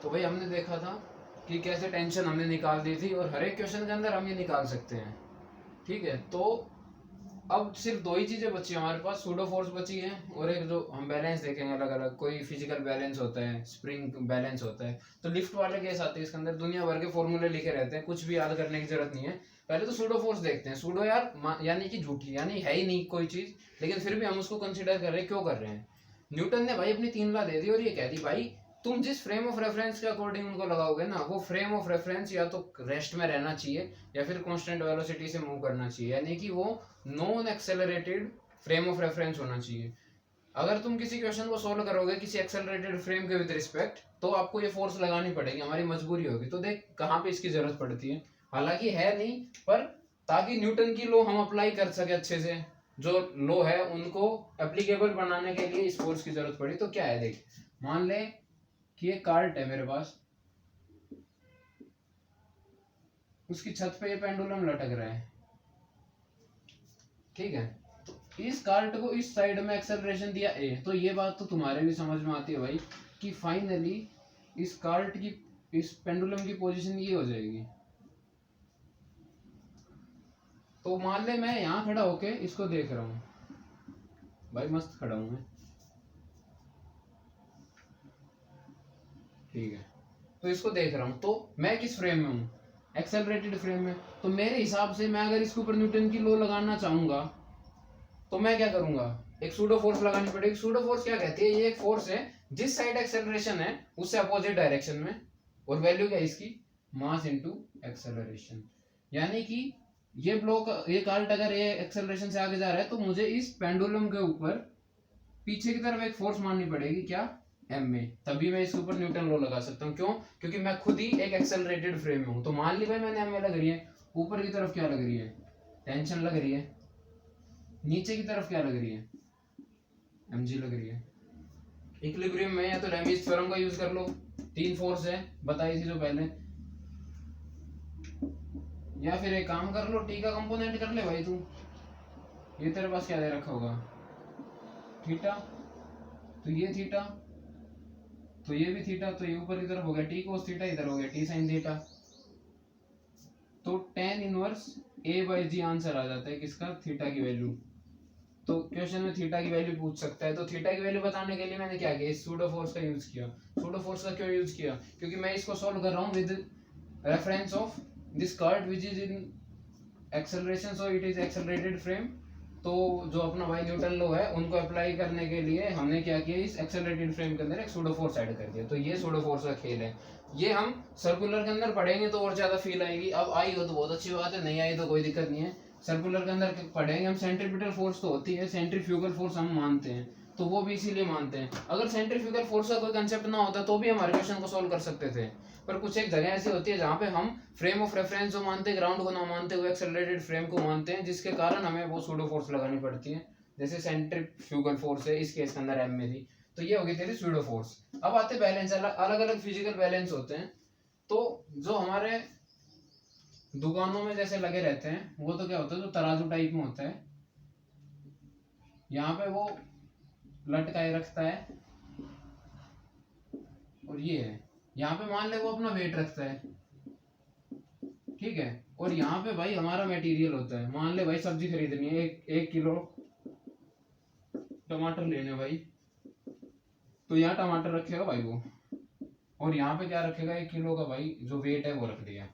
तो भाई हमने देखा था कि कैसे टेंशन हमने निकाल दी थी और हर एक क्वेश्चन के अंदर हम ये निकाल सकते हैं। ठीक है, तो अब सिर्फ दो ही चीजें बची हमारे पास, सूडो फोर्स बची है और एक जो हम बैलेंस देखेंगे अलग अलग, कोई फिजिकल बैलेंस होता है, स्प्रिंग बैलेंस होता है। तो लिफ्ट वाले केस आते हैं, इसके अंदर दुनिया भर के फॉर्मूले लिखे रहते हैं, कुछ भी याद करने की जरूरत नहीं है। पहले तो सूडो फोर्स देखते हैं। सूडो यार यानी कि झूठी, यानी है ही नहीं कोई चीज, लेकिन फिर भी हम उसको कंसिडर कर रहे हैं। क्यों कर रहे हैं? न्यूटन ने भाई अपनी 3 लॉ दे दी और ये कह दी भाई तुम जिस फ्रेम ऑफ रेफरेंस के अकॉर्डिंग उनको लगाओगे ना, वो फ्रेम ऑफ रेफरेंस या तो रेस्ट में रहना चाहिए या फिर कांस्टेंट वेलोसिटी से मूव करना चाहिए, यानी कि वो non accelerated frame of reference होना चाहिए। अगर तुम किसी क्वेश्चन को सोल्व करोगे किसी एक्सेलरेटेड फ्रेम के विद रिस्पेक्ट, तो आपको ये फोर्स लगानी पड़ेगी, हमारी मजबूरी होगी। तो देख कहाँ पे इसकी जरूरत पड़ती है, हालांकि है नहीं, पर ताकि न्यूटन की लॉ हम अप्लाई कर सके अच्छे से, जो लॉ है उनको एप्लीकेबल बनाने के लिए इस फोर्स की जरूरत पड़ी। तो क्या है देख, मान ले कि ये कार्ट है मेरे पास, उसकी छत पे ये पेंडुलम लटक रहा है। ठीक है, तो इस कार्ट को इस साइड में एक्सेलरेशन दिया ए, तो ये बात तो तुम्हारे भी समझ में आती है भाई कि फाइनली इस कार्ट की, इस पेंडुलम की पोजीशन ये हो जाएगी। तो मान ले मैं यहाँ खड़ा होके इसको देख रहा हूँ, भाई मस्त खड़ा हूं मैं, ठीक है, तो इसको देख रहा हूं, तो मैं किस फ्रेम में हूँ? एक्सेलरेटेड फ्रेम में। तो मेरे हिसाब से मैं अगर इसके ऊपर न्यूटन की लॉ लगाना चाहूंगा तो मैं क्या करूंगा? एक सूडो फोर्स लगानी पड़ेगी। सूडो फोर्स क्या कहती है? ये एक फोर्स है जिस साइड एक्सेलरेशन है उससे अपोजिट डायरेक्शन में, और वैल्यू क्या है इसकी? Mass into acceleration. यानी कि ये ब्लॉक, ये कार्ट अगर ये एक्सेलरेशन से आगे जा रहा है तो मुझे इस पेंडुलम के ऊपर पीछे की तरफ एक फोर्स माननी पड़ेगी, क्या? एम में, तभी मैं इसके ऊपर न्यूटन लॉ लगा सकता हूँ। क्यों? क्योंकि मैं खुद ही एक एक्सेलरेटेड फ्रेम में हूँ। तो मान ली भाई मैंने एम में लग रही है, ऊपर की तरफ क्या लग रही है? टेंशन लग रही है। नीचे की तरफ क्या लग रही है? एम जी लग रही है। इक्विलिब्रियम में या तो लेमीज थ्योरम का यूज कर लो, 3 फोर्स है बताई थी जो पहले, या फिर एक काम कर लो, टी का कंपोनेंट कर ले भाई तू। ये तेरे पास क्या दे रखा होगा? थीटा, तो ये थीटा, तो ये भी थीटा, तो ये ऊपर की तरफ हो गया टी कोस थीटा, इधर हो गया टी साइन थीटा। तो tan inverse a by G answer आ जाता है किसका? थीटा की वैल्यू। तो क्वेश्चन में थीटा की वैल्यू पूछ सकता है, तो थीटा की वैल्यू बताने के लिए मैंने क्या किया? इस सूडो फोर्स का यूज किया। सूडो फोर्स का क्यों यूज किया? क्योंकि मैं इसको सॉल्व कर रहा हूँ with reference of this card which is in acceleration, so it is accelerated frame. तो जो अपना भाई न्यूटन लॉ है उनको अप्लाई करने के लिए हमने क्या किया? इस एक्सेलरेटेड फ्रेम के अंदर एक सूडो फोर्स ऐड कर दिया। तो ये सूडो फोर्स का खेल है। ये हम सर्कुलर के अंदर पढ़ेंगे तो और ज्यादा फील आएगी। अब आई हो तो बहुत अच्छी बात है, नहीं आई तो कोई दिक्कत नहीं है। सर्कुलर के अंदर पढ़ेंगे हम, सेंट्रीपिटल फोर्स तो होती है, सेंट्रीफ्यूगल फोर्स हम मानते हैं, तो वो भी इसीलिए मानते हैं। अगर सेंट्रीफ्यूगल फोर्स का कोई कंसेप्ट ना होता तो भी हमारे क्वेश्चन को सोल्व कर सकते थे। पर कुछ एक जगह ऐसी होती है जहाँ पे हम फ्रेम ऑफ रेफरेंस जो मानते हैं, ग्राउंड को ना मानते हुए एक्सेलरेटेड फ्रेम को मानते हैं, जिसके कारण हमें वो सूडो फोर्स लगानी पड़ती है। जैसे सेंट्रीफ्यूगल फोर्स है, इस केस के अंदर एम में थी, तो ये हो गई तेरी सूडो फोर्स। अब आते बैलेंस, अलग अलग फिजिकल बैलेंस होते हैं। तो जो हमारे दुकानों में जैसे लगे रहते हैं वो तो क्या होता है? जो तराजू टाइप में होता है, यहाँ पे वो लटकाए रखता है, और ये है यहाँ पे मान ले वो अपना वेट रखता है, ठीक है। और यहाँ पे भाई हमारा मटेरियल होता है। मान ले भाई सब्जी खरीदनी है, 1 किलो टमाटर लेने भाई, तो यहाँ टमाटर रखेगा भाई वो, और यहाँ पे क्या रखेगा? 1 किलो का भाई जो वेट है वो रख दिया,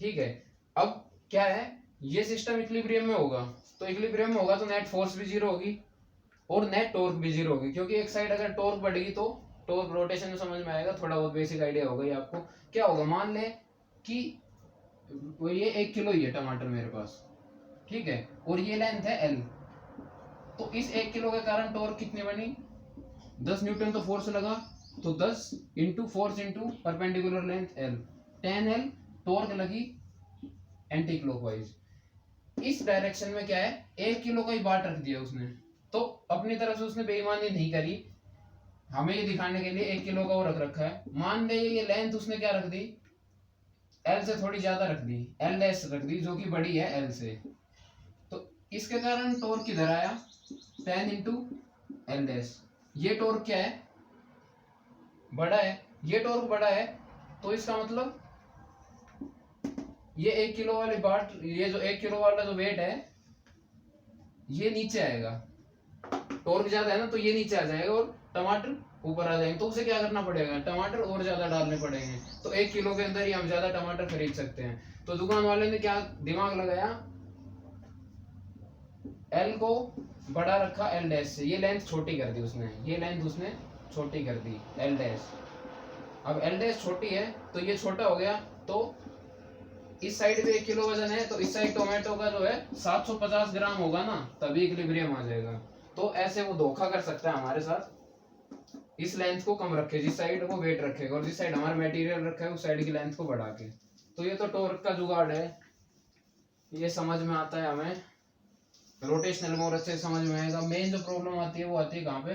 ठीक है। अब क्या है? ये सिस्टम इक्विलिब्रियम में होगा, तो इक्विलिब्रियम में होगा तो नेट फोर्स भी जीरो होगी और नेट टॉर्क भी जीरो होगी, क्योंकि एक साइड अगर टॉर्क बढ़ेगी तो टॉर्क रोटेशन में समझ में आएगा, थोड़ा बहुत बेसिक आइडिया होगा ये आपको। क्या होगा? मान ले कि वो ये 1 किलो ही है टमाटर मेरे पास, ठीक है, और ये लेंथ है एल, तो इस 1 किलो के कारण टॉर्क कितनी बनी? 10 न्यूटन तो फोर्स लगा, तो 10 into force into perpendicular length L, 10L torque लगी एंटी क्लॉकवाइज। इस डायरेक्शन में क्या है? 1 किलो का ही बाट रख दिया उसने, तो अपनी तरफ से उसने बेईमानी नहीं करी, हमें ये दिखाने के लिए 1 किलो का वो रख रखा है। मान ले ये लेंथ उसने क्या रख दी? एल से थोड़ी ज्यादा रख दी, एल डैश रख दी, जो कि बड़ी है एल से। तो इसके कारण टॉर्क किधर आया? 10 इंटू एल डैश। ये टॉर्क क्या है? बड़ा है, ये टॉर्क बड़ा है, तो इसका मतलब ये 1 किलो वाली बाट, ये जो 1 किलो वाला जो वेट है ये नीचे आएगा, टॉर्क ज्यादा है ना, तो ये नीचे आ जाएगा और टमाटर ऊपर आ जाएंगे। तो उसे क्या करना पड़ेगा, टमाटर और ज्यादा डालने पड़ेंगे। तो 1 किलो के अंदर ही हम ज्यादा टमाटर खरीद सकते हैं। तो दुकान वाले ने क्या दिमाग लगाया, एल को बड़ा रखा एल डैश से, ये लेंथ छोटी कर दी उसने, ये लेंथ उसने छोटी कर दी एल डैश। अब एल डैश छोटी है तो ये छोटा हो गया, तो इस साइड पे 1 किलो वजन है, तो इस साइड टोमेटो का जो है 750 ग्राम होगा ना, तभी इक्विलिब्रियम आ जाएगा। तो ऐसे वो धोखा कर सकता है हमारे साथ, इस लेंथ को कम रखे, जिस साइड वो वेट रखेगा, और जिस साइड हमारा मटेरियल रखा है उस साइड की लेंथ को बढ़ा के। तो ये तो टॉर्क का जुगाड़ है, ये समझ में आता है हमें, रोटेशनल मोर से समझ में आएगा। मेन जो प्रॉब्लम आती है वो आती है कहाँ पे,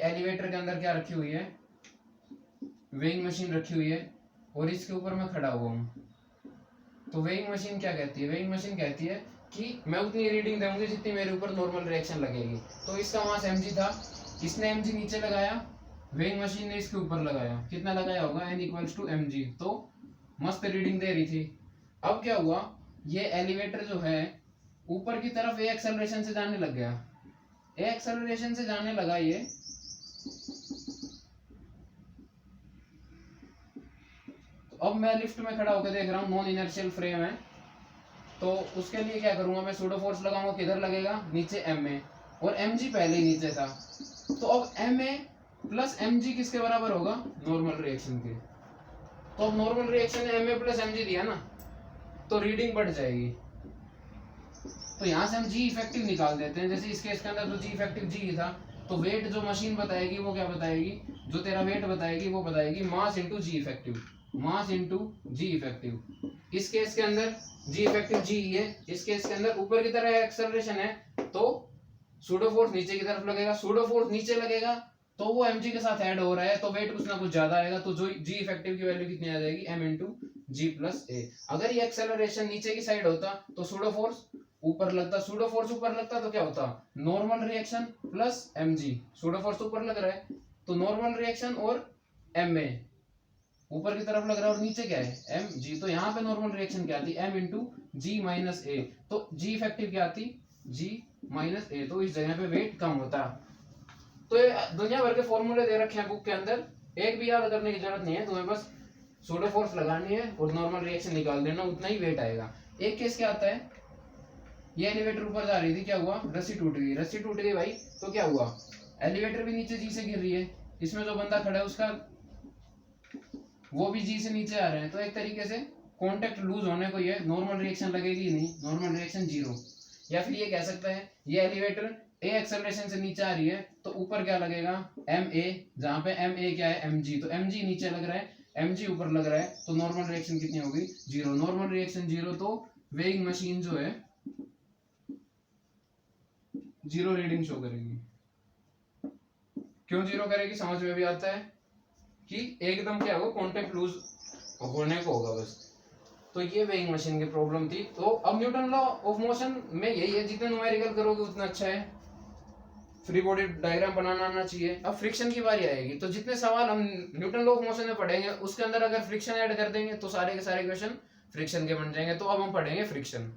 एलिवेटर के अंदर क्या रखी हुई है, वेइंग मशीन रखी हुई है, और इसके ऊपर मैं खड़ा हुआ हूँ। तो वेइंग मशीन क्या कहती है, वेइंग मशीन कहती है कि मैं उतनी रीडिंग दूंगी जितनी मेरे ऊपर नॉर्मल रिएक्शन लगेगी। तो इसका मास mg था, इसने mg नीचे लगाया, वेइंग मशीन ने इसके ऊपर लगाया, कितना लगाया होगा, n = mg, तो मस्त रीडिंग दे रही थी। अब क्या हुआ, ये एलिवेटर जो है ऊपर की तरफ ए एक्सेलरेशन से जाने लग गया, ए एक्सेलरेशन से जाने लगा ये, अब मैं लिफ्ट में खड़ा होकर देख रहा हूँ, नॉन इनर्शियल फ्रेम है, तो उसके लिए क्या करूंगा, मैं सूडो फोर्स लगाऊंगा, किधर लगेगा, नीचे ma, और mg पहले ही नीचे था। तो अब ma प्लस mg किसके बराबर होगा, नॉर्मल रिएक्शन के। तो अब नॉर्मल रिएक्शन ने ma प्लस mg दिया ना, तो रीडिंग बढ़ जाएगी। तो यहाँ से हम g इफेक्टिव निकाल देते हैं। जैसे इस केस के अंदर तो g इफेक्टिव g ही था, तो वेट जो मशीन बताएगी वो क्या बताएगी, जो तेरा वेट बताएगी वो बताएगी मास इंटू जी इफेक्टिव, मास इंटू जी इफेक्टिव। इस केस के अंदर जी इफेक्टिव जी ही है, इस केस के अंदर ऊपर की तरफ एक्सेलरेशन है, तो सूडो फोर्स नीचे की तरफ लगेगा, सूडो फोर्स नीचे लगेगा तो वो mg के साथ ऐड हो रहा है, तो वेट कुछ ना कुछ ज्यादा आएगा, तो जो जी इफेक्टिव की वैल्यू कितनी आ जाएगी, m इंटू जी प्लस ए। अगर ये एक्सेलरेशन नीचे की साइड होता तो सूडो फोर्स ऊपर लगता, सूडो फोर्स ऊपर लगता तो क्या होता, normal reaction plus mg, pseudo force ऊपर लग रहा है तो नॉर्मल रिएक्शन और ma ऊपर की तरफ लग रहा है, और नीचे क्या है, mg, तो यहाँ पे नॉर्मल रिएक्शन क्या आती, m इंटू जी माइनस ए, तो जी इफेक्टिव क्या आती, g माइनस ए, तो इस जगह पे वेट कम होता। तो ये दुनिया भर के फॉर्मूले दे रखे हैं बुक के अंदर, एक भी याद करने की जरूरत नहीं है, तुम्हें बस सूडो फोर्स लगानी है और नॉर्मल रिएक्शन निकाल देना, उतना ही वेट आएगा। एक केस क्या आता है, ये एलिवेटर ऊपर जा रही थी, क्या हुआ, रस्सी टूट गई, रस्सी टूट गई भाई, तो क्या हुआ, एलिवेटर भी नीचे जी से गिर रही है, इसमें जो बंदा खड़ा है उसका वो भी जी से नीचे आ रहे हैं, तो एक तरीके से कांटेक्ट लूज होने को ये नॉर्मल रिएक्शन लगेगी नहीं, नॉर्मल रिएक्शन जीरो। या फिर ये कह सकता है ये एलिवेटर ए एक्सेलरेशन से नीचे आ रही है, तो ऊपर क्या लगेगा, एम ए, जहां पे एम ए क्या है, एम जी, तो एम जी नीचे लग रहा है, एम जी ऊपर लग रहा है, तो नॉर्मल रिएक्शन कितनी होगी, जीरो, नॉर्मल रिएक्शन जीरो, तो वेइंग मशीन जो है जीरो रीडिंग शो करेगी। क्यों जीरो करेगी, समझ में भी आता है कि एकदम क्या होगा, कांटेक्ट लूज होने को होगा बस। तो ये वेइंग मशीन की प्रॉब्लम थी। तो अब न्यूटन लॉ ऑफ मोशन में यही है, जितना न्यूमेरिकल करोगे उतना अच्छा है, फ्री बॉडी डायग्राम बनाना आना चाहिए। अब फ्रिक्शन की बारी आएगी, तो जितने सवाल हम न्यूटन लॉ ऑफ मोशन में पढ़ेंगे उसके अंदर अगर फ्रिक्शन ऐड कर देंगे तो सारे के सारे क्वेश्चन फ्रिक्शन के बन जाएंगे। तो अब हम पढ़ेंगे फ्रिक्शन।